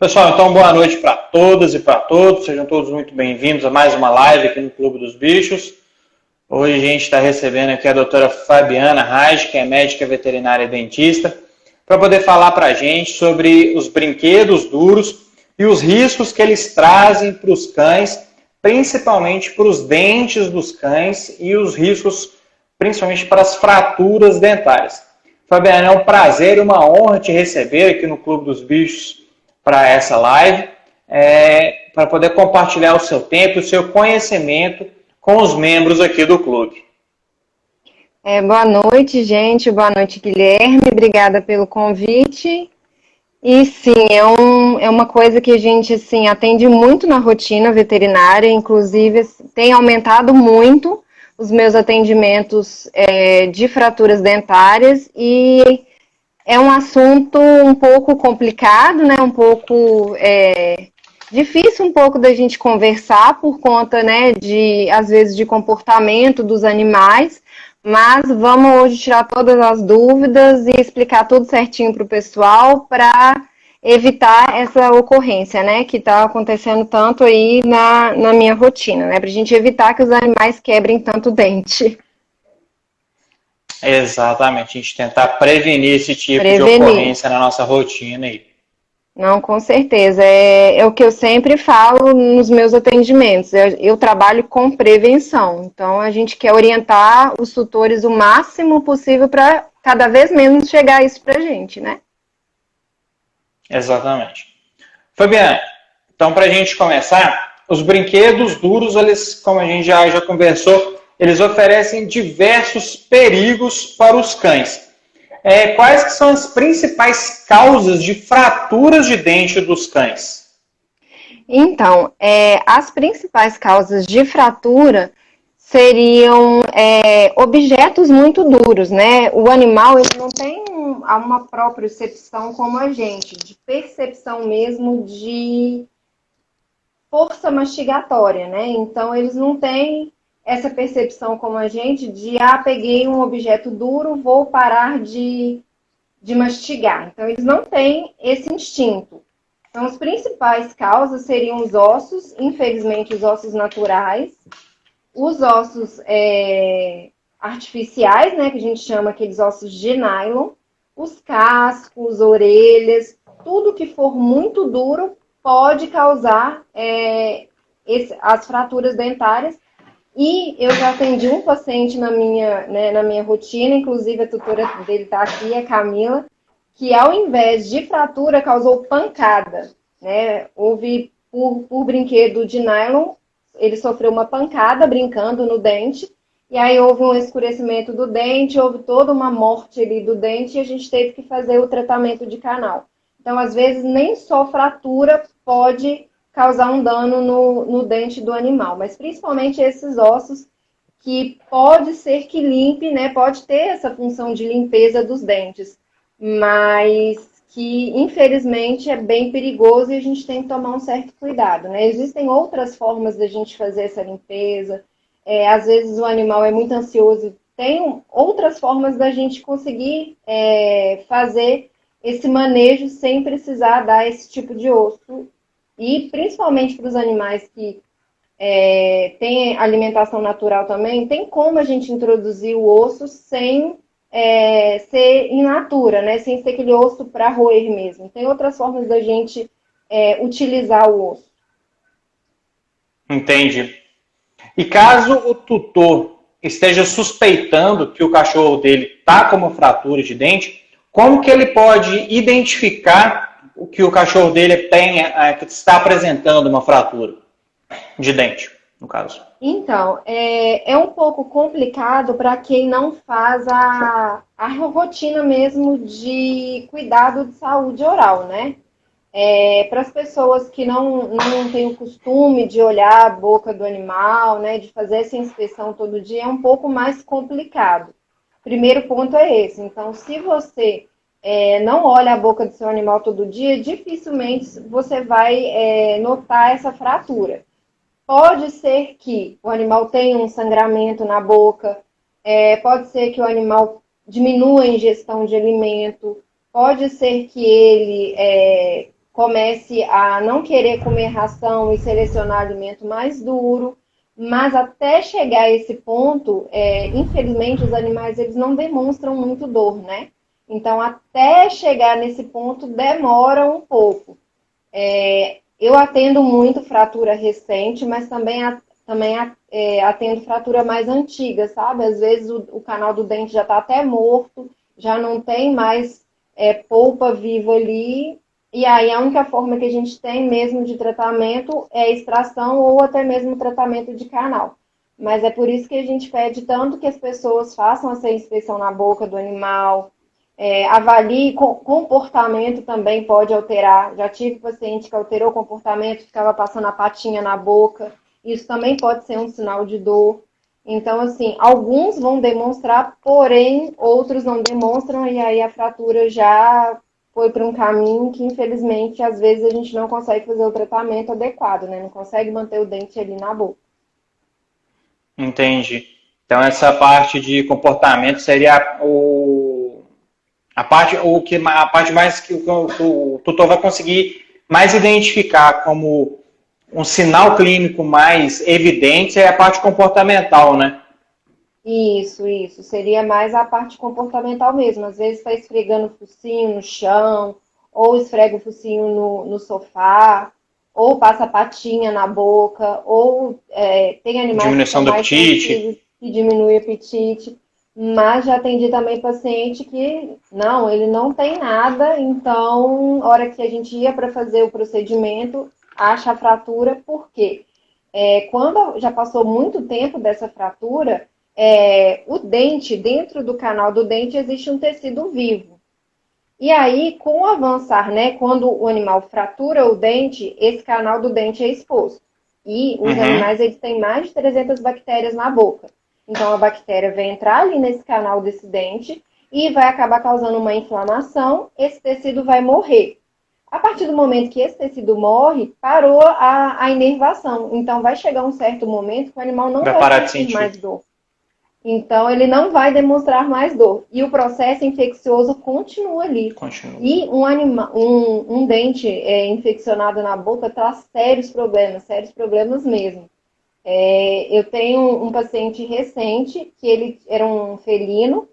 Pessoal, então boa noite para todas e para todos. Sejam todos muito bem-vindos a mais uma live aqui no Clube dos Bichos. Hoje a gente está recebendo aqui a doutora Fabiana Reis, que é médica veterinária e dentista, para poder falar para a gente sobre os brinquedos duros e os riscos que eles trazem para os cães, principalmente para os dentes dos cães e os riscos principalmente para as fraturas dentárias. Fabiana, é um prazer e uma honra te receber aqui no Clube dos Bichos para essa live, para poder compartilhar o seu tempo, o seu conhecimento com os membros aqui do clube. Boa noite, gente. Boa noite, Guilherme. Obrigada pelo convite. E sim, é uma coisa que a gente assim, atende muito na rotina veterinária, inclusive tem aumentado muito os meus atendimentos de fraturas dentárias e é um assunto um pouco complicado, né? Um pouco difícil um pouco da gente conversar por conta, né, às vezes de comportamento dos animais, mas vamos hoje tirar todas as dúvidas e explicar tudo certinho para o pessoal para evitar essa ocorrência, né, que está acontecendo tanto aí na minha rotina, né, para a gente evitar que os animais quebrem tanto dente. Exatamente, a gente tentar prevenir esse tipo de ocorrência na nossa rotina aí. Não, com certeza. É o que eu sempre falo nos meus atendimentos. Eu trabalho com prevenção. Então, a gente quer orientar os tutores o máximo possível para cada vez menos chegar isso para a gente, né? Exatamente. Fabiana, então para a gente começar, os brinquedos duros, eles, como a gente já conversou, eles oferecem diversos perigos para os cães. Quais que são as principais causas de fraturas de dente dos cães? Então, as principais causas de fratura seriam objetos muito duros, né? O animal ele não tem uma propriocepção como a gente, de percepção mesmo de força mastigatória, né? Então, eles não têm essa percepção como a gente de, peguei um objeto duro, vou parar de mastigar. Então, eles não têm esse instinto. Então, as principais causas seriam os ossos, infelizmente, os ossos naturais, os ossos artificiais, né, que a gente chama aqueles ossos de nylon, os cascos, orelhas, tudo que for muito duro pode causar as fraturas dentárias. E eu já atendi um paciente na minha rotina, inclusive a tutora dele está aqui, a Camila, que ao invés de fratura causou pancada, né? Houve por brinquedo de nylon, ele sofreu uma pancada brincando no dente, e aí houve um escurecimento do dente, houve toda uma morte ali do dente e a gente teve que fazer o tratamento de canal. Então, às vezes, nem só fratura pode causar um dano no dente do animal, mas principalmente esses ossos que pode ser que limpe, né? Pode ter essa função de limpeza dos dentes, mas que infelizmente é bem perigoso e a gente tem que tomar um certo cuidado, né? Existem outras formas da gente fazer essa limpeza, às vezes o animal é muito ansioso, tem outras formas da gente conseguir fazer esse manejo sem precisar dar esse tipo de osso, e principalmente para os animais que têm alimentação natural também, tem como a gente introduzir o osso sem ser in natura, né? Sem ser aquele osso para roer mesmo. Tem outras formas da gente utilizar o osso. Entendi. E caso o tutor esteja suspeitando que o cachorro dele está com uma fratura de dente, como que ele pode identificar o que o cachorro dele que está apresentando uma fratura de dente, no caso? Então, é um pouco complicado para quem não faz a rotina mesmo de cuidado de saúde oral, né? Para as pessoas que não têm o costume de olhar a boca do animal, né, de fazer essa inspeção todo dia, é um pouco mais complicado. Primeiro ponto é esse. Então, se você não olha a boca do seu animal todo dia, dificilmente você vai notar essa fratura. Pode ser que o animal tenha um sangramento na boca, pode ser que o animal diminua a ingestão de alimento, pode ser que ele comece a não querer comer ração e selecionar alimento mais duro, mas até chegar a esse ponto, infelizmente os animais eles não demonstram muito dor, né? Então até chegar nesse ponto demora um pouco. Eu atendo muito fratura recente, mas também atendo fratura mais antiga, sabe? Às vezes o canal do dente já está até morto, já não tem mais polpa viva ali, e aí a única forma que a gente tem mesmo de tratamento é extração ou até mesmo tratamento de canal. Mas é por isso que a gente pede tanto que as pessoas façam essa inspeção na boca do animal, avalie, comportamento também pode alterar. Já tive paciente que alterou o comportamento, ficava passando a patinha na boca. Isso também pode ser um sinal de dor. Então, assim, alguns vão demonstrar, porém, outros não demonstram, e aí a fratura já foi para um caminho que, infelizmente, às vezes a gente não consegue fazer o tratamento adequado, né? Não consegue manter o dente ali na boca. Entendi. Então essa parte de comportamento seria a parte mais que o tutor vai conseguir mais identificar como um sinal clínico mais evidente é a parte comportamental, né? Isso. Seria mais a parte comportamental mesmo. Às vezes está esfregando o focinho no chão, ou esfrega o focinho no sofá, ou passa patinha na boca, ou tem animais que Diminuição são do mais apetite. sensíveis e diminui o apetite. Mas já atendi também paciente que não, ele não tem nada, então, na hora que a gente ia para fazer o procedimento, acha a fratura, por quê? Quando já passou muito tempo dessa fratura, o dente, dentro do canal do dente, existe um tecido vivo. E aí, com o avançar, né, quando o animal fratura o dente, esse canal do dente é exposto. E os Uhum. animais, eles têm mais de 300 bactérias na boca. Então, a bactéria vai entrar ali nesse canal desse dente e vai acabar causando uma inflamação, esse tecido vai morrer. A partir do momento que esse tecido morre, parou a inervação. Então, vai chegar um certo momento que o animal não Vai vai parar de sentir sentir. mais dor. Então, ele não vai demonstrar mais dor. E o processo infeccioso continua ali. Continua. E um dente infeccionado na boca traz sérios problemas mesmo. Eu tenho um paciente recente, que ele era um felino,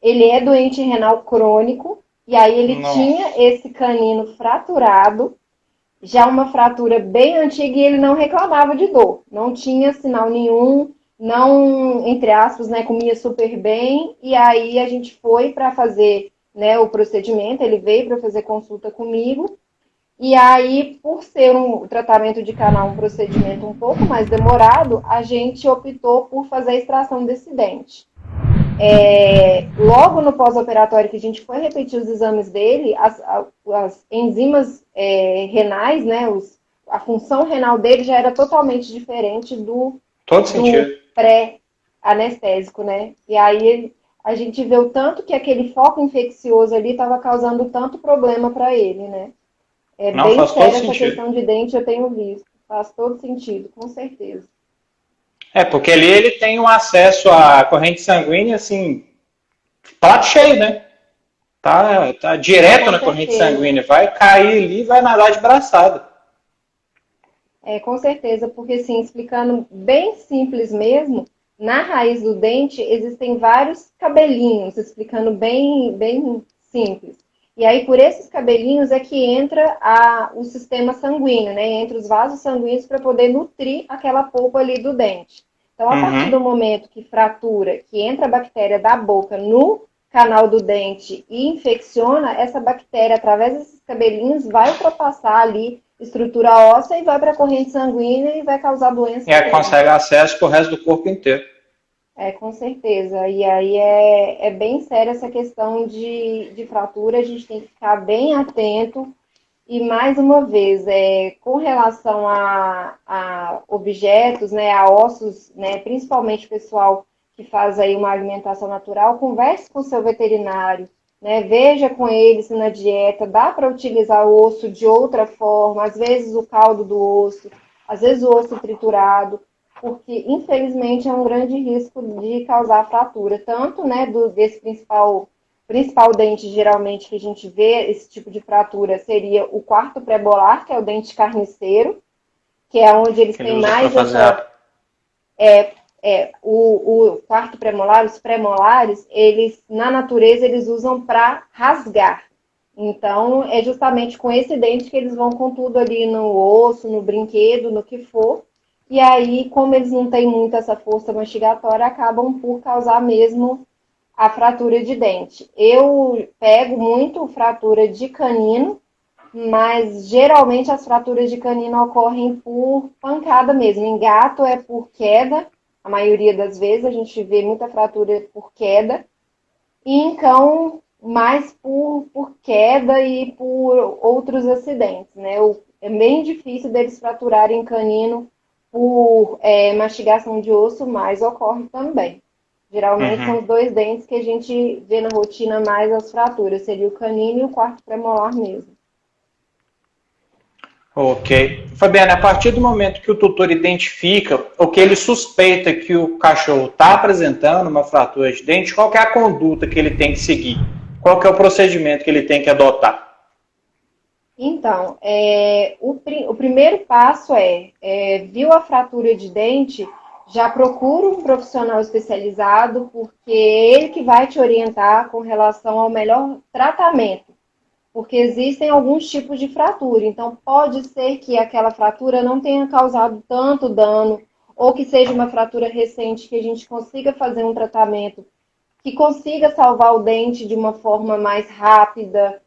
ele é doente renal crônico, e aí ele tinha Nossa. esse canino fraturado, já uma fratura bem antiga, e ele não reclamava de dor, não tinha sinal nenhum, não, entre aspas, né, comia super bem, e aí a gente foi para fazer, né, o procedimento, ele veio para fazer consulta comigo, e aí, por ser um tratamento de canal, um procedimento um pouco mais demorado, a gente optou por fazer a extração desse dente. Logo no pós-operatório que a gente foi repetir os exames dele, as enzimas renais, né, a função renal dele já era totalmente diferente Todo do sentido. pré-anestésico, né? E aí a gente vê o tanto que aquele foco infeccioso ali estava causando tanto problema para ele, né? É Não, bem faz todo séria essa sentido. questão de dente, eu tenho visto. Faz todo sentido, com certeza. É, porque ali ele tem um acesso à corrente sanguínea, assim, prato cheio, né? Tá direto Com na corrente certeza. sanguínea. Vai cair ali e vai nadar de braçada. Com certeza, porque assim, explicando bem simples mesmo, na raiz do dente existem vários cabelinhos, explicando bem simples. E aí, por esses cabelinhos é que entra o sistema sanguíneo, né? Entra os vasos sanguíneos para poder nutrir aquela polpa ali do dente. Então, a partir Uhum. do momento que fratura, que entra a bactéria da boca no canal do dente e infecciona, essa bactéria, através desses cabelinhos, vai ultrapassar ali estrutura óssea e vai para a corrente sanguínea e vai causar E doença aí mesmo. consegue acesso pro resto do corpo inteiro. Com certeza. E aí é bem séria essa questão de fratura, a gente tem que ficar bem atento. E mais uma vez, com relação a objetos, né, a ossos, né, principalmente o pessoal que faz aí uma alimentação natural, converse com o seu veterinário, né, veja com ele se na dieta dá para utilizar o osso de outra forma, às vezes o caldo do osso, às vezes o osso triturado, porque infelizmente é um grande risco de causar fratura, tanto, né, desse principal principal dente, geralmente, que a gente vê esse tipo de fratura seria o quarto pré-molar, que é o dente carniceiro, que é onde eles Que ele têm usa para mais fazer essa... o quarto pré-molar, os pré-molares, eles, na natureza, eles usam para rasgar. Então, é justamente com esse dente que eles vão com tudo ali no osso, no brinquedo, no que for. E aí, como eles não têm muito essa força mastigatória, acabam por causar mesmo a fratura de dente. Eu pego muito fratura de canino, mas geralmente as fraturas de canino ocorrem por pancada mesmo. Em gato é por queda, a maioria das vezes a gente vê muita fratura por queda. E em cão, mais por queda e por outros acidentes, né? É bem difícil deles fraturarem canino por mastigação de osso, mas ocorre também. Geralmente são Uhum. os dois dentes que a gente vê na rotina mais as fraturas, seria o canino e o quarto premolar mesmo. Ok. Fabiana, a partir do momento que o tutor identifica ou que ele suspeita que o cachorro está apresentando uma fratura de dente, qual que é a conduta que ele tem que seguir? Qual que é o procedimento que ele tem que adotar? Então, o primeiro passo viu a fratura de dente, já procura um profissional especializado, porque é ele que vai te orientar com relação ao melhor tratamento. Porque existem alguns tipos de fratura, então pode ser que aquela fratura não tenha causado tanto dano, ou que seja uma fratura recente que a gente consiga fazer um tratamento que consiga salvar o dente de uma forma mais rápida.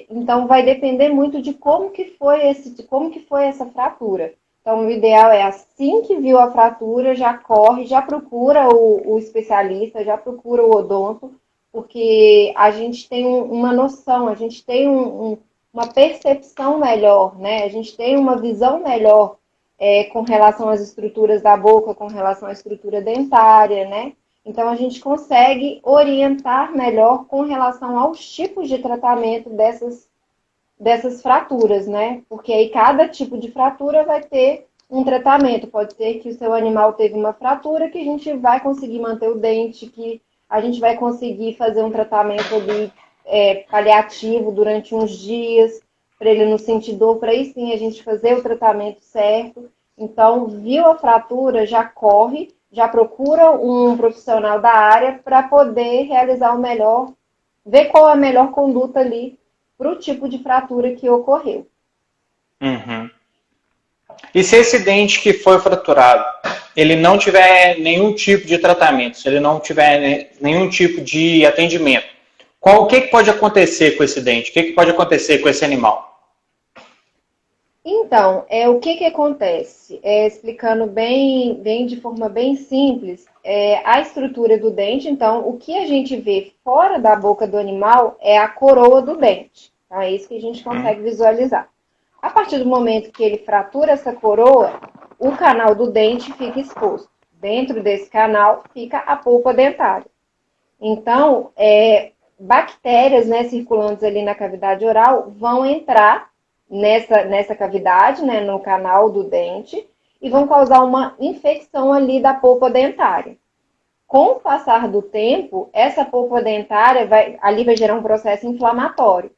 Então vai depender muito de como que foi essa fratura. Então o ideal é assim que viu a fratura, já corre, já procura o especialista, já procura o odonto, porque a gente tem uma noção, a gente tem uma percepção melhor, né? A gente tem uma visão melhor com relação às estruturas da boca, com relação à estrutura dentária, né? Então, a gente consegue orientar melhor com relação aos tipos de tratamento dessas fraturas, né? Porque aí cada tipo de fratura vai ter um tratamento. Pode ser que o seu animal teve uma fratura que a gente vai conseguir manter o dente, que a gente vai conseguir fazer um tratamento ali paliativo durante uns dias, para ele não sentir dor, para aí sim a gente fazer o tratamento certo. Então, viu a fratura, já corre, já procura um profissional da área para poder realizar o melhor, ver qual a melhor conduta ali para o tipo de fratura que ocorreu. Uhum. E se esse dente que foi fraturado, ele não tiver nenhum tipo de tratamento, se ele não tiver nenhum tipo de atendimento, o que pode acontecer com esse dente? O que pode acontecer com esse animal? Então, o que acontece? Explicando bem de forma bem simples, a estrutura do dente, então, o que a gente vê fora da boca do animal é a coroa do dente. Então, é isso que a gente consegue visualizar. A partir do momento que ele fratura essa coroa, o canal do dente fica exposto. Dentro desse canal fica a polpa dentária. Então, bactérias, né, circulantes ali na cavidade oral vão entrar nessa cavidade, né, no canal do dente, e vão causar uma infecção ali da polpa dentária. Com o passar do tempo, essa polpa dentária ali vai gerar um processo inflamatório.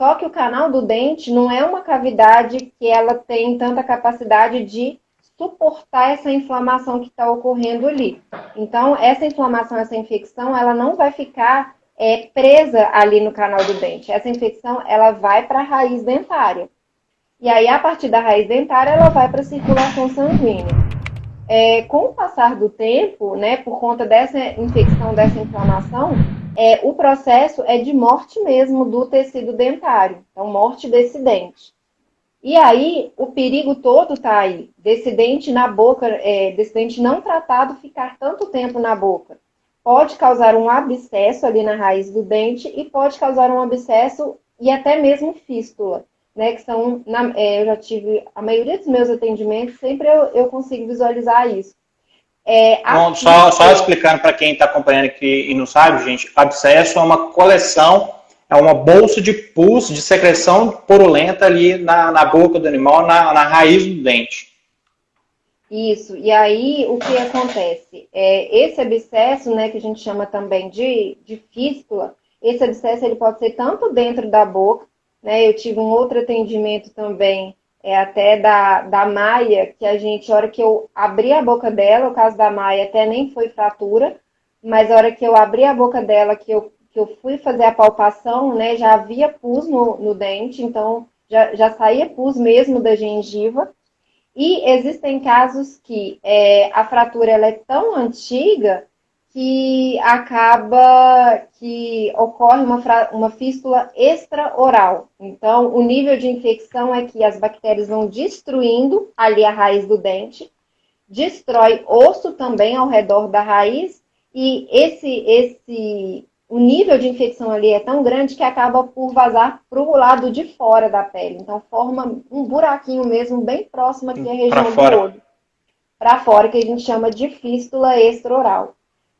Só que o canal do dente não é uma cavidade que ela tem tanta capacidade de suportar essa inflamação que está ocorrendo ali. Então, essa inflamação, essa infecção, ela não vai ficar presa ali no canal do dente. Essa infecção, ela vai para a raiz dentária. E aí, a partir da raiz dentária, ela vai para a circulação sanguínea. Com o passar do tempo, né, por conta dessa infecção, dessa inflamação, o processo é de morte mesmo do tecido dentário. Então, morte desse dente. E aí, o perigo todo está aí, desse dente na boca, desse dente não tratado ficar tanto tempo na boca. Pode causar um abscesso ali na raiz do dente e pode causar um abscesso e até mesmo fístula, né? Que são, eu já tive, a maioria dos meus atendimentos, sempre eu consigo visualizar isso. Bom, só explicando para quem está acompanhando aqui e não sabe, gente, abscesso é uma coleção, é uma bolsa de pus, de secreção purulenta ali na boca do animal, na raiz do dente. Isso, e aí o que acontece? Esse abscesso, né, que a gente chama também de fístula, esse abscesso ele pode ser tanto dentro da boca, né? Eu tive um outro atendimento também, até da Maia, que a hora que eu abri a boca dela, o caso da Maia até nem foi fratura, mas a hora que eu abri a boca dela, que eu fui fazer a palpação, né, já havia pus no dente, então já saía pus mesmo da gengiva. E existem casos que a fratura ela é tão antiga que acaba que ocorre uma fístula extraoral. Então, o nível de infecção é que as bactérias vão destruindo ali a raiz do dente, destrói osso também ao redor da raiz, e o nível de infecção ali é tão grande que acaba por vazar para o lado de fora da pele. Então, forma um buraquinho mesmo bem próximo aqui à região do olho. Para fora, que a gente chama de fístula extraoral.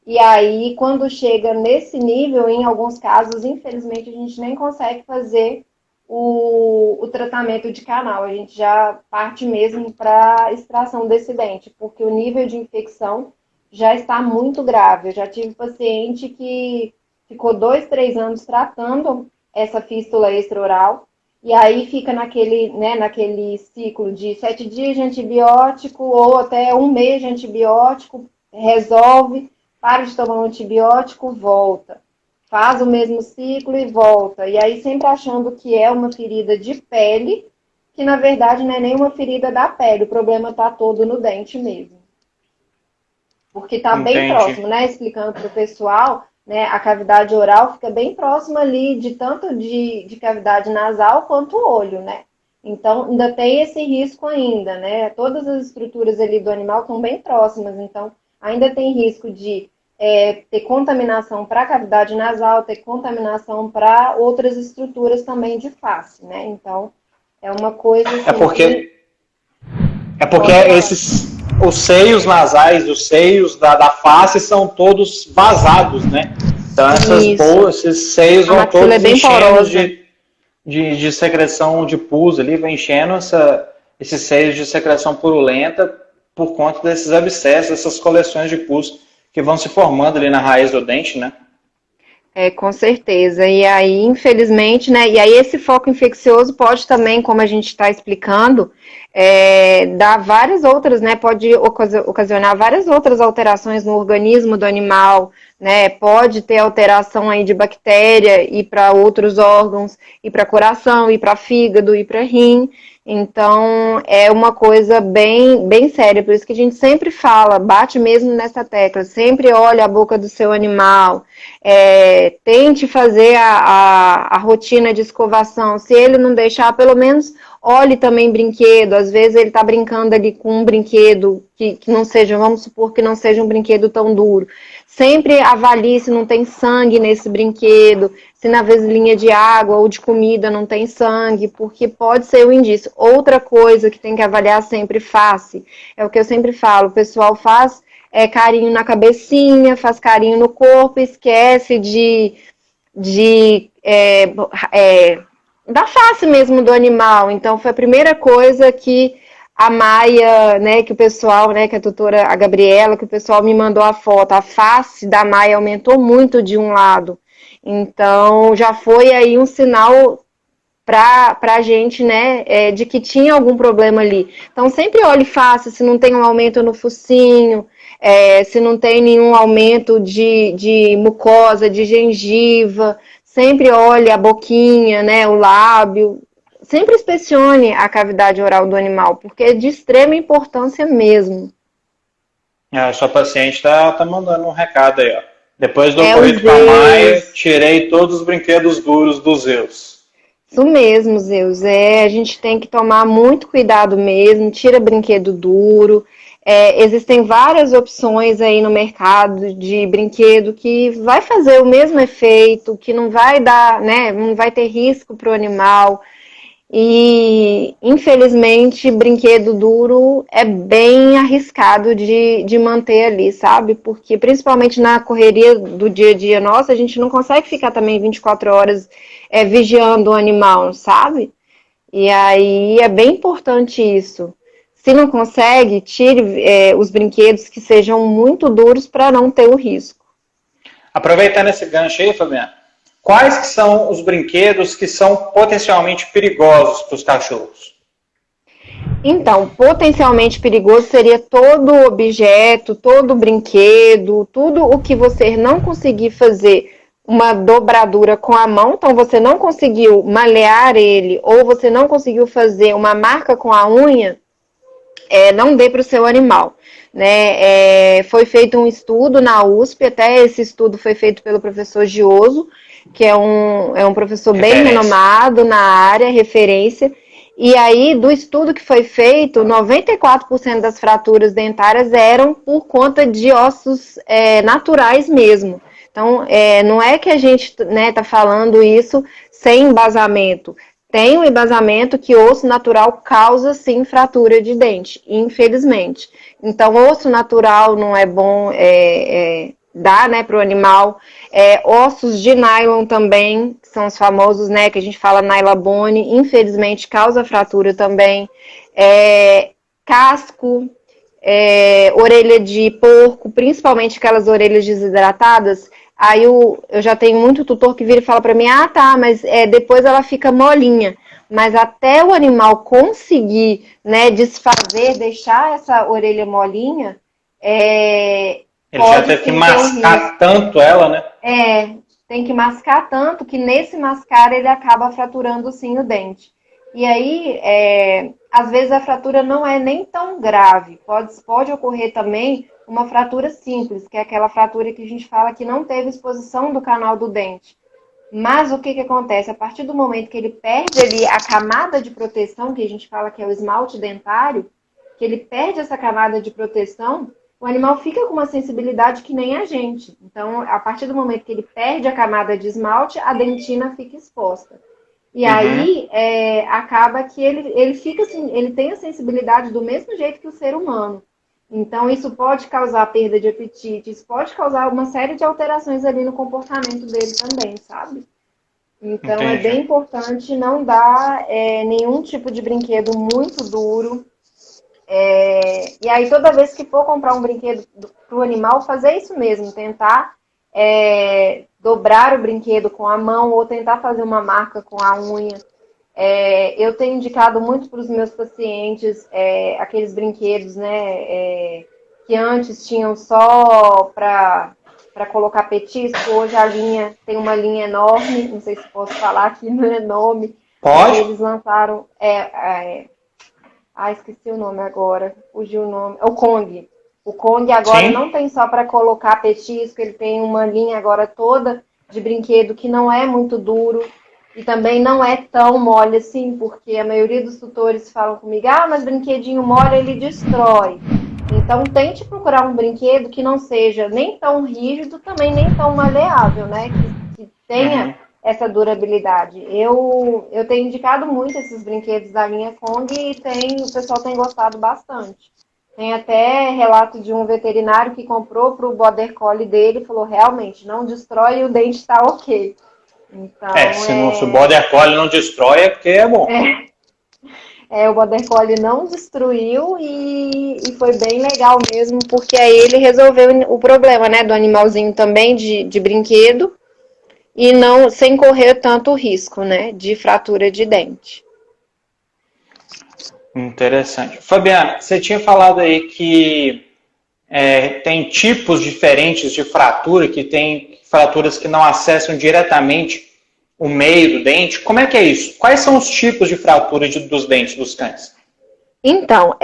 E aí, quando chega nesse nível, em alguns casos, infelizmente, a gente nem consegue fazer o tratamento de canal. A gente já parte mesmo para a extração desse dente, porque o nível de infecção já está muito grave. Eu já tive paciente que ficou 2, 3 anos tratando essa fístula extraoral, e aí fica naquele ciclo de 7 dias de antibiótico, ou até 1 mês de antibiótico, resolve, para de tomar um antibiótico, volta. Faz o mesmo ciclo e volta. E aí sempre achando que é uma ferida de pele, que na verdade não é nem uma ferida da pele, o problema está todo no dente mesmo. Porque está bem próximo, né? Explicando para o pessoal, né, a cavidade oral fica bem próxima ali de tanto de cavidade nasal quanto o olho, né? Então, ainda tem esse risco ainda, né? Todas as estruturas ali do animal estão bem próximas, então ainda tem risco de ter contaminação para a cavidade nasal, ter contaminação para outras estruturas também de face, né? Então, é uma coisa assim... É porque os seios nasais, os seios da face são todos vazados, né? Então esses seios vão todos enchendo de secreção de pus ali, vai enchendo esses seios de secreção purulenta por conta desses abscessos, essas coleções de pus que vão se formando ali na raiz do dente, né? Com certeza. E aí, infelizmente, né? E aí esse foco infeccioso pode também, como a gente está explicando, dar várias outras, né? Pode ocasionar várias outras alterações no organismo do animal, né? Pode ter alteração aí de bactéria e para outros órgãos, e para coração, e para fígado, e para rim. Então, é uma coisa bem, bem séria. Por isso que a gente sempre fala, bate mesmo nessa tecla, sempre olha a boca do seu animal, tente fazer a rotina de escovação. Se ele não deixar, pelo menos olhe também brinquedo. Às vezes ele está brincando ali com um brinquedo que não seja, vamos supor que não seja um brinquedo tão duro. Sempre avalie se não tem sangue nesse brinquedo, se na vasilhinha de água ou de comida não tem sangue, porque pode ser um indício. Outra coisa que tem que avaliar sempre, face, é o que eu sempre falo, o pessoal faz carinho na cabecinha, faz carinho no corpo, esquece da face mesmo do animal. Então, foi a primeira coisa que a Maia, né, que o pessoal, né, que a doutora, a Gabriela, que o pessoal me mandou a foto, a face da Maia aumentou muito de um lado. Então, já foi aí um sinal para a gente, né, de que tinha algum problema ali. Então, sempre olhe face, se não tem um aumento no focinho, se não tem nenhum aumento de mucosa, de gengiva, sempre olhe a boquinha, né, o lábio. Sempre inspecione a cavidade oral do animal, porque é de extrema importância mesmo. A sua paciente está mandando um recado aí, ó. Depois do ocorrido com a Maia, tirei todos os brinquedos duros dos Zeus. Isso mesmo, Zeus. A gente tem que tomar muito cuidado mesmo, tira brinquedo duro. Existem várias opções aí no mercado de brinquedo que vai fazer o mesmo efeito, que não vai dar, né, não vai ter risco para o animal. E, infelizmente, brinquedo duro é bem arriscado de manter ali, sabe? Porque, principalmente na correria do dia a dia nossa, a gente não consegue ficar também 24 horas vigiando o animal, sabe? E aí é bem importante isso. Se não consegue, tire os brinquedos que sejam muito duros para não ter o risco. Aproveitando esse gancho aí, Fabiana, quais que são os brinquedos que são potencialmente perigosos para os cachorros? Então, potencialmente perigoso seria todo objeto, todo brinquedo, tudo o que você não conseguir fazer uma dobradura com a mão, então você não conseguiu malear ele ou você não conseguiu fazer uma marca com a unha, não dê para o seu animal. Né? Foi feito um estudo na USP, até esse estudo foi feito pelo professor Gioso, que é um professor bem renomado na área, referência. E aí, do estudo que foi feito, 94% das fraturas dentárias eram por conta de ossos naturais mesmo. Então, não é que a gente tá falando isso sem embasamento. Tem um embasamento que osso natural causa, sim, fratura de dente, infelizmente. Então, osso natural não é bom dar, né, para o animal. Ossos de nylon também, que são os famosos, né, que a gente fala nylabone, infelizmente causa fratura também. Casco, orelha de porco, principalmente aquelas orelhas desidratadas. Aí eu já tenho muito tutor que vira e fala para mim, mas depois ela fica molinha. Mas até o animal conseguir, né, desfazer, deixar essa orelha molinha, ele já teve que mascar tanto ela, né? Tem que mascar tanto que nesse mascar ele acaba fraturando sim o dente. E aí, às vezes a fratura não é nem tão grave. Pode ocorrer também uma fratura simples, que é aquela fratura que a gente fala que não teve exposição do canal do dente. Mas o que acontece? A partir do momento que ele perde ali a camada de proteção, que a gente fala que é o esmalte dentário, que ele perde essa camada de proteção, o animal fica com uma sensibilidade que nem a gente. Então, a partir do momento que ele perde a camada de esmalte, a dentina fica exposta. E aí, acaba que ele fica assim, ele tem a sensibilidade do mesmo jeito que o ser humano. Então, isso pode causar perda de apetite, isso pode causar uma série de alterações ali no comportamento dele também, sabe? Então, Entendi. É bem importante não dar nenhum tipo de brinquedo muito duro. E aí, toda vez que for comprar um brinquedo para o animal, fazer isso mesmo, tentar dobrar o brinquedo com a mão ou tentar fazer uma marca com a unha. Eu tenho indicado muito para os meus pacientes aqueles brinquedos, né, que antes tinham só para colocar petisco. Hoje a linha tem uma linha enorme, não sei se posso falar aqui, não é nome. Pode? Eles lançaram, esqueci o nome agora, fugiu o nome, o Kong. O Kong agora Sim. Não tem só para colocar petisco, ele tem uma linha agora toda de brinquedo que não é muito duro e também não é tão mole assim, porque a maioria dos tutores falam comigo, mas brinquedinho mole ele destrói. Então tente procurar um brinquedo que não seja nem tão rígido, também nem tão maleável, né? Que tenha essa durabilidade. Eu tenho indicado muito esses brinquedos da linha Kong e o pessoal tem gostado bastante. Tem até relato de um veterinário que comprou para o Border Collie dele e falou, realmente, não destrói e o dente está ok. Então, se o Border Collie não destrói é porque é bom. O Border Collie não destruiu e foi bem legal mesmo, porque aí ele resolveu o problema, né, do animalzinho também de brinquedo e não sem correr tanto risco, né, de fratura de dente. Interessante. Fabiana, você tinha falado aí que tem tipos diferentes de fratura, que tem fraturas que não acessam diretamente o meio do dente. Como é que é isso? Quais são os tipos de fratura dos dentes dos cães? Então,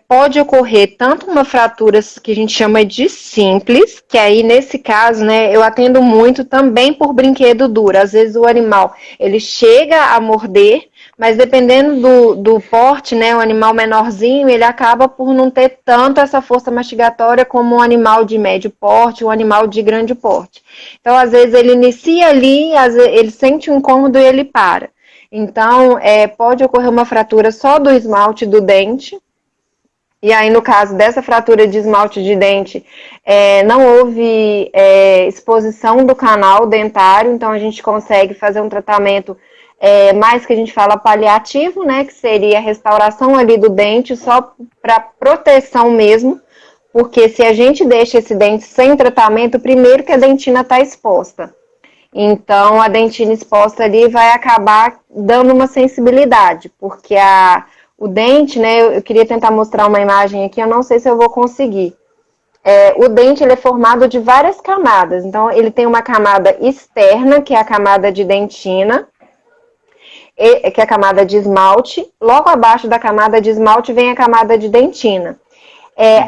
pode ocorrer tanto uma fratura que a gente chama de simples, que aí nesse caso, né, eu atendo muito também por brinquedo duro. Às vezes o animal, ele chega a morder, mas dependendo do porte, né, o animal menorzinho, ele acaba por não ter tanto essa força mastigatória como um animal de médio porte, um animal de grande porte. Então, às vezes ele inicia ali, ele sente um incômodo e ele para. Então, pode ocorrer uma fratura só do esmalte do dente. E aí, no caso dessa fratura de esmalte de dente, não houve exposição do canal dentário, então a gente consegue fazer um tratamento mais que a gente fala paliativo, né? Que seria a restauração ali do dente só para proteção mesmo, porque se a gente deixa esse dente sem tratamento, primeiro que a dentina está exposta. Então, a dentina exposta ali vai acabar dando uma sensibilidade, porque o dente, né, eu queria tentar mostrar uma imagem aqui, eu não sei se eu vou conseguir. O dente ele é formado de várias camadas, então ele tem uma camada externa, que é a camada de dentina, que é a camada de esmalte. Logo abaixo da camada de esmalte vem a camada de dentina.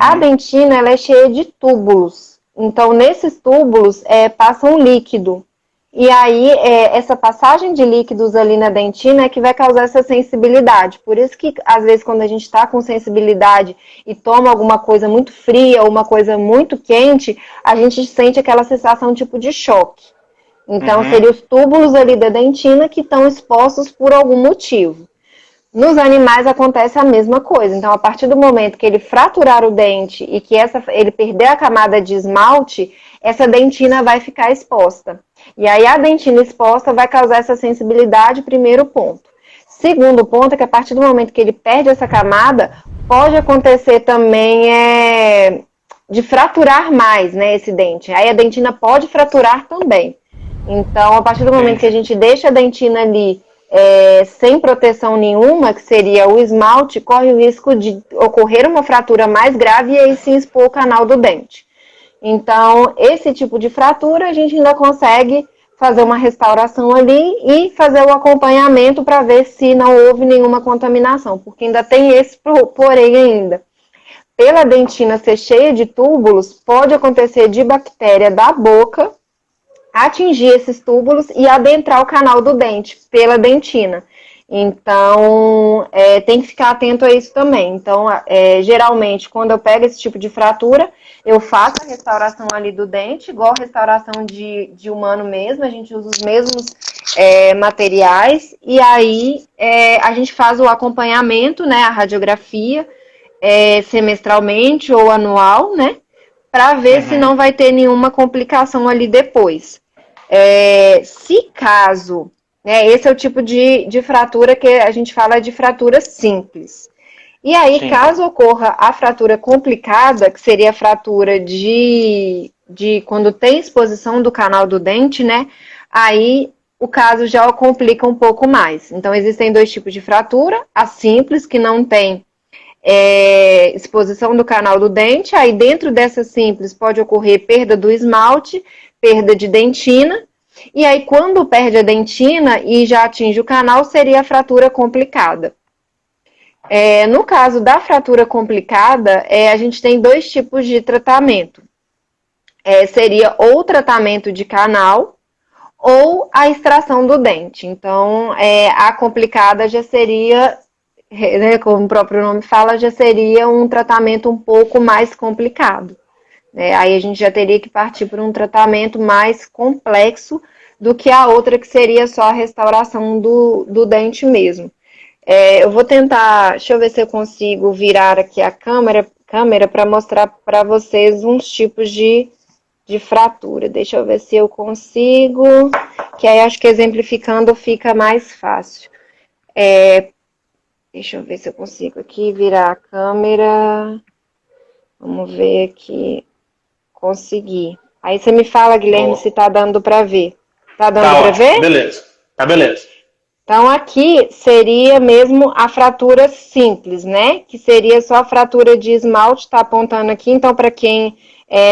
A dentina ela é cheia de túbulos, então nesses túbulos passa um líquido. E aí, essa passagem de líquidos ali na dentina é que vai causar essa sensibilidade. Por isso que, às vezes, quando a gente está com sensibilidade e toma alguma coisa muito fria ou uma coisa muito quente, a gente sente aquela sensação tipo de choque. Então, seriam os túbulos ali da dentina que estão expostos por algum motivo. Nos animais acontece a mesma coisa. Então, a partir do momento que ele fraturar o dente e que ele perder a camada de esmalte, essa dentina vai ficar exposta. E aí, a dentina exposta vai causar essa sensibilidade, primeiro ponto. Segundo ponto é que a partir do momento que ele perde essa camada, pode acontecer também de fraturar mais, né, esse dente. Aí a dentina pode fraturar também. Então, a partir do momento que a gente deixa a dentina ali sem proteção nenhuma, que seria o esmalte, corre o risco de ocorrer uma fratura mais grave e aí sim expor o canal do dente. Então, esse tipo de fratura a gente ainda consegue fazer uma restauração ali e fazer o acompanhamento para ver se não houve nenhuma contaminação, porque ainda tem esse porém ainda. Pela dentina ser cheia de túbulos, pode acontecer de bactéria da boca atingir esses túbulos e adentrar o canal do dente pela dentina. Então, tem que ficar atento a isso também. Então, geralmente, quando eu pego esse tipo de fratura, eu faço a restauração ali do dente, igual a restauração de humano mesmo, a gente usa os mesmos materiais, e aí a gente faz o acompanhamento, né, a radiografia, semestralmente ou anual, né, para ver se não vai ter nenhuma complicação ali depois. Se caso, né, esse é o tipo de fratura que a gente fala de fratura simples. E aí, sim, caso ocorra a fratura complicada, que seria a fratura de quando tem exposição do canal do dente, né, aí o caso já complica um pouco mais. Então, existem dois tipos de fratura, a simples, que não tem exposição do canal do dente, aí dentro dessa simples pode ocorrer perda do esmalte, perda de dentina, e aí quando perde a dentina e já atinge o canal, seria a fratura complicada. No caso da fratura complicada, a gente tem dois tipos de tratamento. Seria ou tratamento de canal ou a extração do dente. Então, a complicada já seria, né, como o próprio nome fala, já seria um tratamento um pouco mais complicado. Aí a gente já teria que partir para um tratamento mais complexo do que a outra, que seria só a restauração do dente mesmo. Eu vou tentar, deixa eu ver se eu consigo virar aqui a câmera para mostrar para vocês uns tipos de fratura. Deixa eu ver se eu consigo, que aí acho que exemplificando fica mais fácil. Deixa eu ver se eu consigo aqui virar a câmera. Vamos ver aqui. Consegui. Aí você me fala, Guilherme, se tá dando para ver. Tá dando para ver? Beleza. Tá beleza. Então, aqui seria mesmo a fratura simples, né? Que seria só a fratura de esmalte, tá apontando aqui. Então, para quem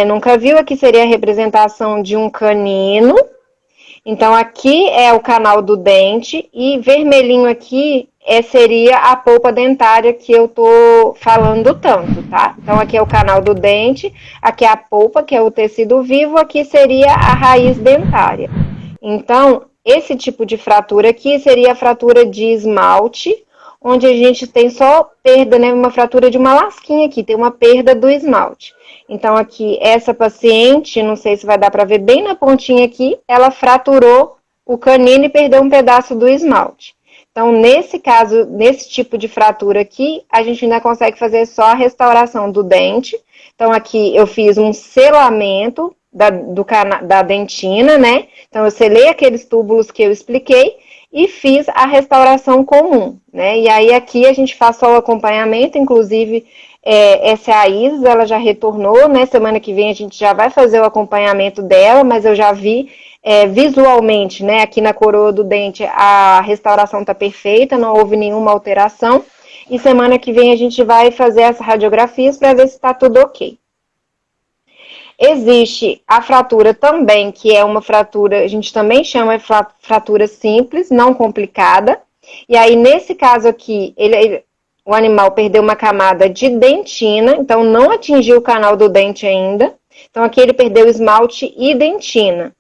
nunca viu, aqui seria a representação de um canino. Então, aqui é o canal do dente e vermelhinho aqui seria a polpa dentária que eu tô falando tanto, tá? Então, aqui é o canal do dente, aqui é a polpa, que é o tecido vivo, aqui seria a raiz dentária. Então, esse tipo de fratura aqui seria a fratura de esmalte, onde a gente tem só perda, né? Uma fratura de uma lasquinha aqui, tem uma perda do esmalte. Então, aqui, essa paciente, não sei se vai dar para ver bem na pontinha aqui, ela fraturou o canino e perdeu um pedaço do esmalte. Então, nesse caso, nesse tipo de fratura aqui, a gente ainda consegue fazer só a restauração do dente. Então, aqui eu fiz um selamento da dentina, né? Então, eu selei aqueles túbulos que eu expliquei e fiz a restauração comum, né? E aí, aqui a gente faz só o acompanhamento, inclusive, essa é a Isis, ela já retornou, né? Semana que vem a gente já vai fazer o acompanhamento dela, mas eu já vi visualmente, né, aqui na coroa do dente, a restauração está perfeita, não houve nenhuma alteração. E semana que vem a gente vai fazer as radiografias para ver se está tudo ok. Existe a fratura também, que é uma fratura, a gente também chama de fratura simples, não complicada. E aí, nesse caso aqui, o animal perdeu uma camada de dentina, então não atingiu o canal do dente ainda. Então aqui ele perdeu esmalte e dentina.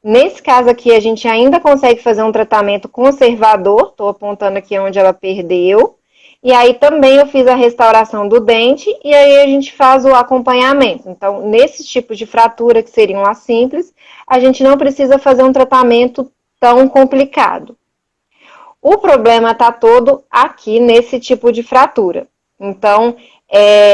Nesse caso aqui, a gente ainda consegue fazer um tratamento conservador, estou apontando aqui onde ela perdeu. E aí também eu fiz a restauração do dente e aí a gente faz o acompanhamento. Então, nesse tipo de fratura, que seriam as simples, a gente não precisa fazer um tratamento tão complicado. O problema está todo aqui nesse tipo de fratura. Então,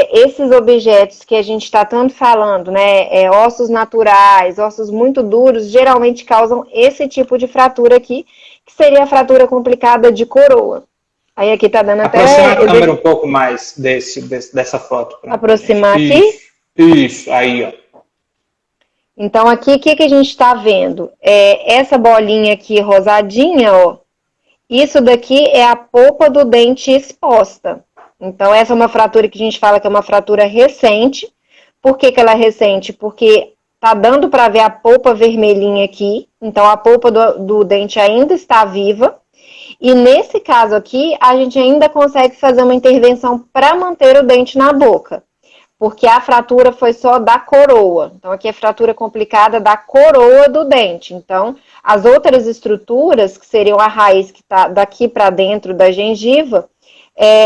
esses objetos que a gente está tanto falando, né, ossos naturais, ossos muito duros, geralmente causam esse tipo de fratura aqui, que seria a fratura complicada de coroa. Aí aqui tá dando até... Aproxima a câmera um pouco mais dessa foto. Aproximar aqui? Isso, aí, ó. Então aqui, o que a gente está vendo? Essa bolinha aqui rosadinha, ó, isso daqui é a polpa do dente exposta. Então, essa é uma fratura que a gente fala que é uma fratura recente. Por que ela é recente? Porque tá dando para ver a polpa vermelhinha aqui. Então, a polpa do dente ainda está viva. E nesse caso aqui, a gente ainda consegue fazer uma intervenção para manter o dente na boca. Porque a fratura foi só da coroa. Então, aqui é fratura complicada da coroa do dente. Então, as outras estruturas, que seriam a raiz que está daqui para dentro da gengiva,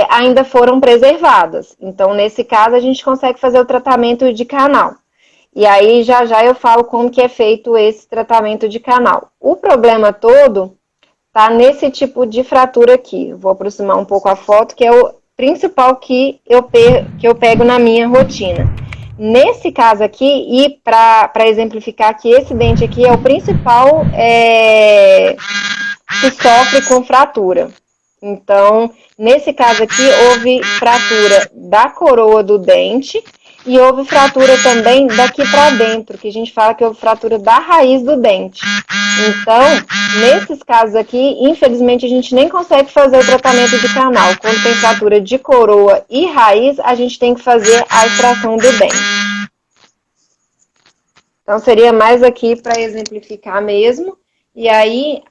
ainda foram preservadas. Então, nesse caso, a gente consegue fazer o tratamento de canal. E aí, já já eu falo como que é feito esse tratamento de canal. O problema todo tá nesse tipo de fratura aqui. Vou aproximar um pouco a foto, que é o principal que eu pego na minha rotina. Nesse caso aqui, e para exemplificar que esse dente aqui é o principal que sofre com fratura. Então, nesse caso aqui, houve fratura da coroa do dente e houve fratura também daqui para dentro, que a gente fala que houve fratura da raiz do dente. Então, nesses casos aqui, infelizmente, a gente nem consegue fazer o tratamento de canal. Quando tem fratura de coroa e raiz, a gente tem que fazer a extração do dente. Então, seria mais aqui para exemplificar mesmo. E aí,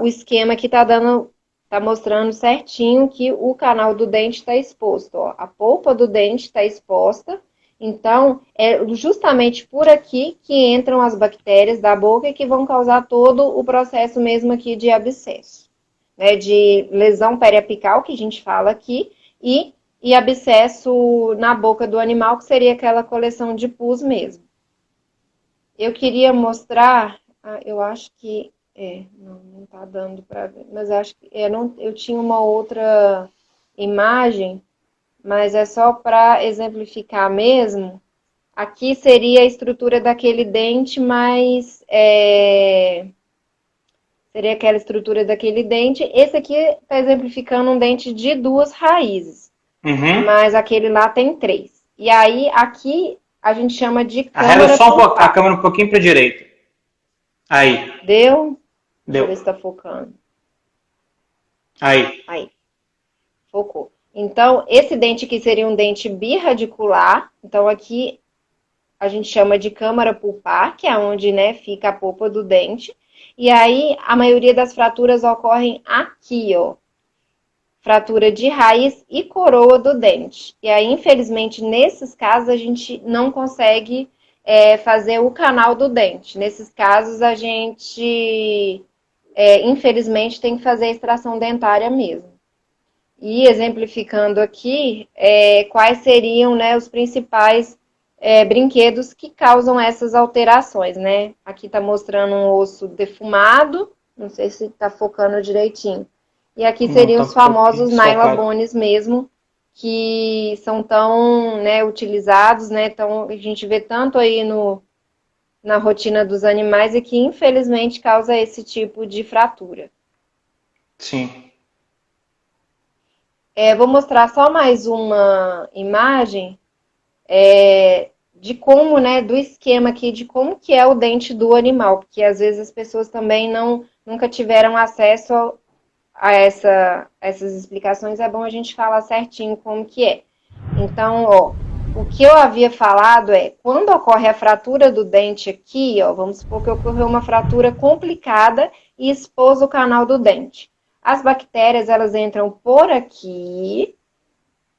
o esquema aqui tá mostrando certinho que o canal do dente está exposto. Ó. A polpa do dente está exposta. Então, é justamente por aqui que entram as bactérias da boca e que vão causar todo o processo mesmo aqui de abscesso. Né, de lesão periapical, que a gente fala aqui, e abscesso na boca do animal, que seria aquela coleção de pus mesmo. Eu queria mostrar, eu acho que, não tá dando para ver, mas eu acho que, eu tinha uma outra imagem, mas é só para exemplificar mesmo. Aqui seria a estrutura daquele dente, mas seria aquela estrutura daquele dente. Esse aqui está exemplificando um dente de 2 raízes, mas aquele lá tem 3. E aí, aqui, a gente chama de câmara. Arreda só a câmera um pouquinho para a direita. Aí. Deu? Deu. Deixa eu ver se está focando. Aí. Focou. Então, esse dente aqui seria um dente birradicular. Então, aqui a gente chama de câmara pulpar, que é onde, né, fica a polpa do dente. E aí, a maioria das fraturas ocorrem aqui, ó. Fratura de raiz e coroa do dente. E aí, infelizmente, nesses casos, a gente não consegue fazer o canal do dente. Nesses casos, a gente, infelizmente, tem que fazer a extração dentária mesmo. E exemplificando aqui, quais seriam, né, os principais brinquedos que causam essas alterações, né? Aqui tá mostrando um osso defumado, não sei se tá focando direitinho. E aqui seriam os famosos nylobones mesmo, que são tão, né, utilizados, né? Então, a gente vê tanto aí na rotina dos animais e que, infelizmente, causa esse tipo de fratura. Sim. Vou mostrar só mais uma imagem de como, né, do esquema aqui, de como que é o dente do animal, porque às vezes as pessoas também nunca tiveram acesso a essas explicações, é bom a gente falar certinho como que é. Então, ó, o que eu havia falado é, quando ocorre a fratura do dente aqui, ó, vamos supor que ocorreu uma fratura complicada e expôs o canal do dente. As bactérias, elas entram por aqui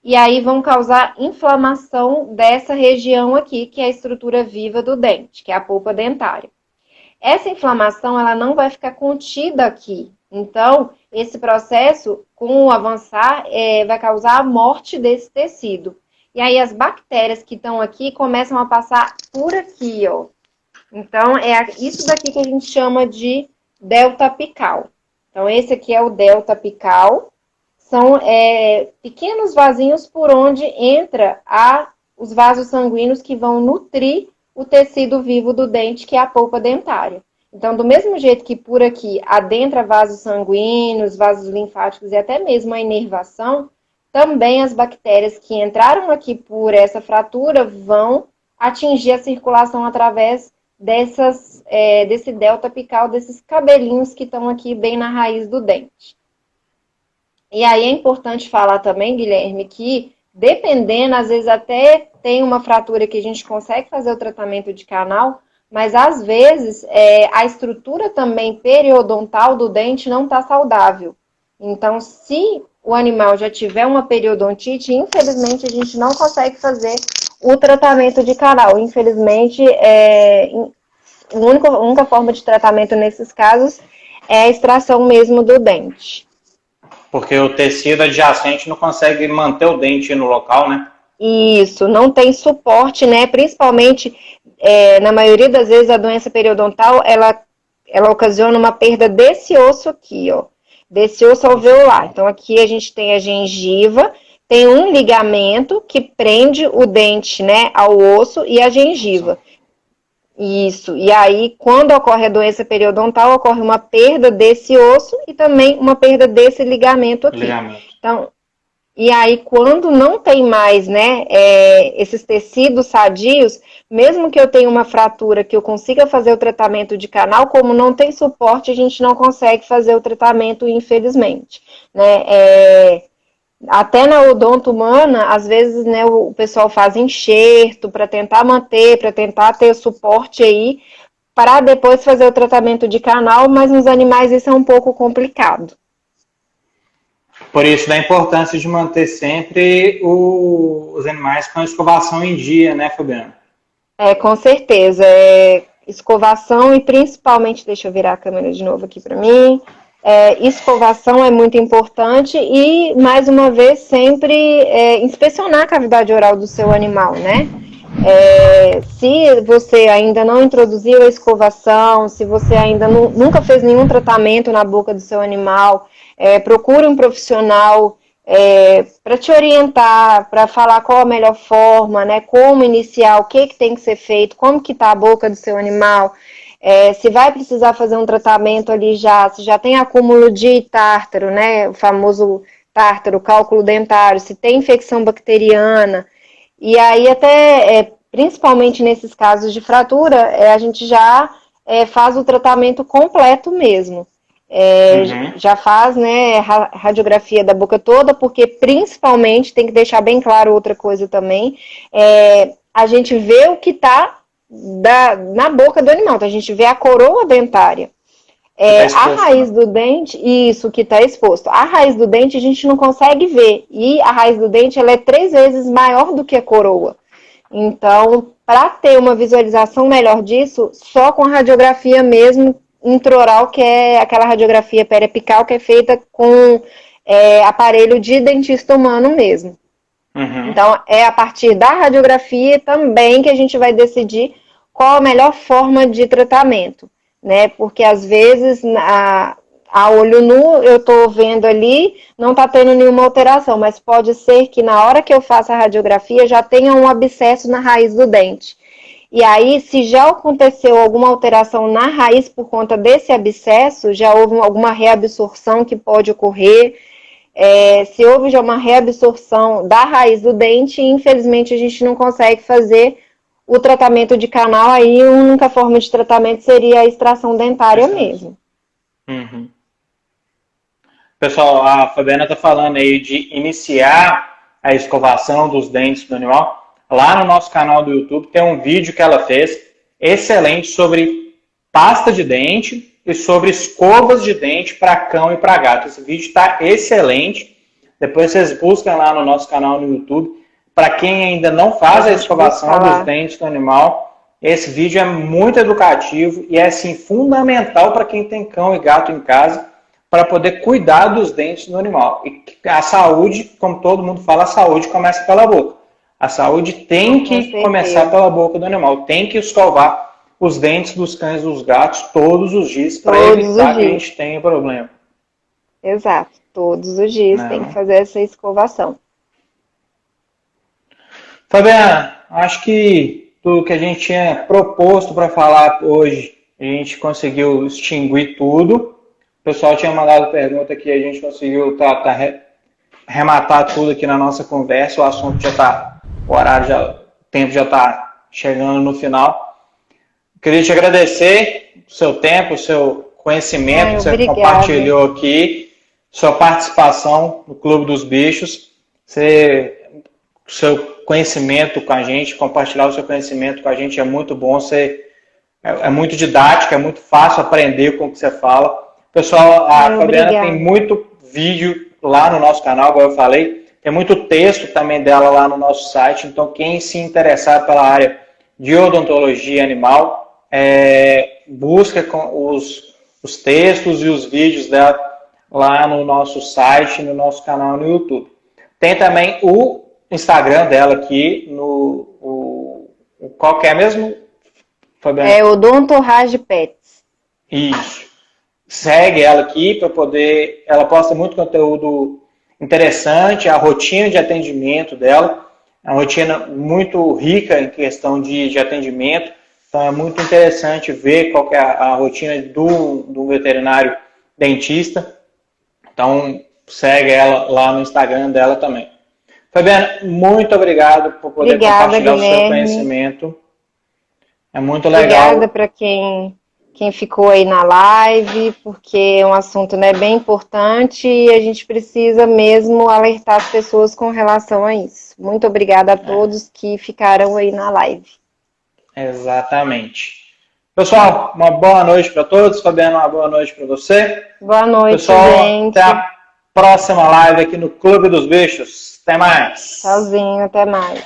e aí vão causar inflamação dessa região aqui, que é a estrutura viva do dente, que é a polpa dentária. Essa inflamação, ela não vai ficar contida aqui. Então, esse processo, com o avançar, vai causar a morte desse tecido. E aí, as bactérias que estão aqui começam a passar por aqui, ó. Então, é isso daqui que a gente chama de delta apical. Então, esse aqui é o delta apical. São pequenos vasinhos por onde entra os vasos sanguíneos que vão nutrir o tecido vivo do dente, que é a polpa dentária. Então, do mesmo jeito que por aqui adentra vasos sanguíneos, vasos linfáticos e até mesmo a inervação, também as bactérias que entraram aqui por essa fratura vão atingir a circulação através desse delta apical, desses cabelinhos que estão aqui bem na raiz do dente. E aí é importante falar também, Guilherme, que dependendo, às vezes até tem uma fratura que a gente consegue fazer o tratamento de canal, mas às vezes a estrutura também periodontal do dente não está saudável. Então, se o animal já tiver uma periodontite, infelizmente a gente não consegue fazer o tratamento de canal. Infelizmente, a única forma de tratamento nesses casos é a extração mesmo do dente. Porque o tecido adjacente não consegue manter o dente no local, né? Isso, não tem suporte, né? Principalmente, na maioria das vezes, a doença periodontal, ela ocasiona uma perda desse osso aqui, ó. Desse osso alveolar. Então, aqui a gente tem a gengiva, tem um ligamento que prende o dente, né, ao osso e a gengiva. Isso, e aí quando ocorre a doença periodontal, ocorre uma perda desse osso e também uma perda desse ligamento aqui. Então, e aí quando não tem mais, né, esses tecidos sadios, mesmo que eu tenha uma fratura que eu consiga fazer o tratamento de canal, como não tem suporte, a gente não consegue fazer o tratamento, infelizmente, né, até na odonto humana, às vezes, né, o pessoal faz enxerto para tentar manter, para tentar ter suporte aí, para depois fazer o tratamento de canal, mas nos animais isso é um pouco complicado. Por isso, da importância de manter sempre os animais com a escovação em dia, né, Fabiana? Com certeza. Escovação e principalmente, deixa eu virar a câmera de novo aqui para mim. Escovação é muito importante e, mais uma vez, sempre inspecionar a cavidade oral do seu animal, né? Se você ainda não introduziu a escovação, se você ainda nunca fez nenhum tratamento na boca do seu animal, procure um profissional para te orientar, para falar qual a melhor forma, né? Como iniciar, o que tem que ser feito, como que está a boca do seu animal. Se vai precisar fazer um tratamento ali se já tem acúmulo de tártaro, né, o famoso tártaro, cálculo dentário, se tem infecção bacteriana, e aí até, principalmente nesses casos de fratura, a gente já faz o tratamento completo mesmo. Já faz, né, radiografia da boca toda, porque principalmente, tem que deixar bem claro outra coisa também, a gente vê o que está na boca do animal, então a gente vê a coroa dentária. A raiz do dente, isso que está exposto. A raiz do dente a gente não consegue ver, e a raiz do dente ela é 3 vezes maior do que a coroa. Então, para ter uma visualização melhor disso, só com a radiografia mesmo intraoral, que é aquela radiografia periapical que é feita com aparelho de dentista humano mesmo. Uhum. Então, é a partir da radiografia também que a gente vai decidir qual a melhor forma de tratamento, né? Porque às vezes, a olho nu, eu estou vendo ali, não está tendo nenhuma alteração, mas pode ser que na hora que eu faça a radiografia já tenha um abscesso na raiz do dente. E aí, se já aconteceu alguma alteração na raiz por conta desse abscesso, já houve alguma reabsorção que pode ocorrer. Se houve já uma reabsorção da raiz do dente, infelizmente a gente não consegue fazer o tratamento de canal, aí a única forma de tratamento seria a extração dentária mesmo. Uhum. Pessoal, a Fabiana está falando aí de iniciar a escovação dos dentes do animal. Lá no nosso canal do YouTube tem um vídeo que ela fez excelente sobre pasta de dente e sobre escovas de dente para cão e para gato. Esse vídeo está excelente. Depois vocês buscam lá no nosso canal no YouTube. Para quem ainda não faz a escovação dos dentes do animal, esse vídeo é muito educativo e é assim, fundamental para quem tem cão e gato em casa, para poder cuidar dos dentes do animal. E a saúde, como todo mundo fala, a saúde começa pela boca. A saúde tem que começar pela boca do animal. Tem que escovar os dentes dos cães e dos gatos todos os dias para evitar que a gente tenha problema. Exato. Todos os dias tem que fazer essa escovação. Fabiana, acho que tudo que a gente tinha proposto para falar hoje, a gente conseguiu extinguir tudo. O pessoal tinha mandado pergunta aqui, a gente conseguiu rematar tudo aqui na nossa conversa. O assunto já está, o tempo já está chegando no final. Queria te agradecer o seu tempo, o seu conhecimento que você compartilhou aqui, sua participação no Clube dos Bichos, seu conhecimento com a gente, compartilhar o seu conhecimento com a gente é muito bom, é muito didático, é muito fácil aprender com o que você fala. Pessoal, a Fabiana tem muito vídeo lá no nosso canal, como eu falei, tem muito texto também dela lá no nosso site, então quem se interessar pela área de odontologia animal, busca os textos e os vídeos dela lá no nosso site, no nosso canal no YouTube. Tem também o Instagram dela aqui, qual que é mesmo, Fabiana? É Odontorrage Pets. Isso. Segue ela aqui para poder... Ela posta muito conteúdo interessante, a rotina de atendimento dela, é uma rotina muito rica em questão de atendimento, então é muito interessante ver qual que é a rotina do veterinário dentista. Então, segue ela lá no Instagram dela também. Fabiana, muito obrigado por poder compartilhar o seu conhecimento. É muito legal. Obrigada para quem ficou aí na live, porque é um assunto, né, bem importante e a gente precisa mesmo alertar as pessoas com relação a isso. Muito obrigada a todos que ficaram aí na live. Exatamente. Pessoal, uma boa noite para todos. Fabiana, uma boa noite para você. Boa noite, pessoal, gente. Até a próxima live aqui no Clube dos Bichos. Até mais. Tchauzinho, até mais.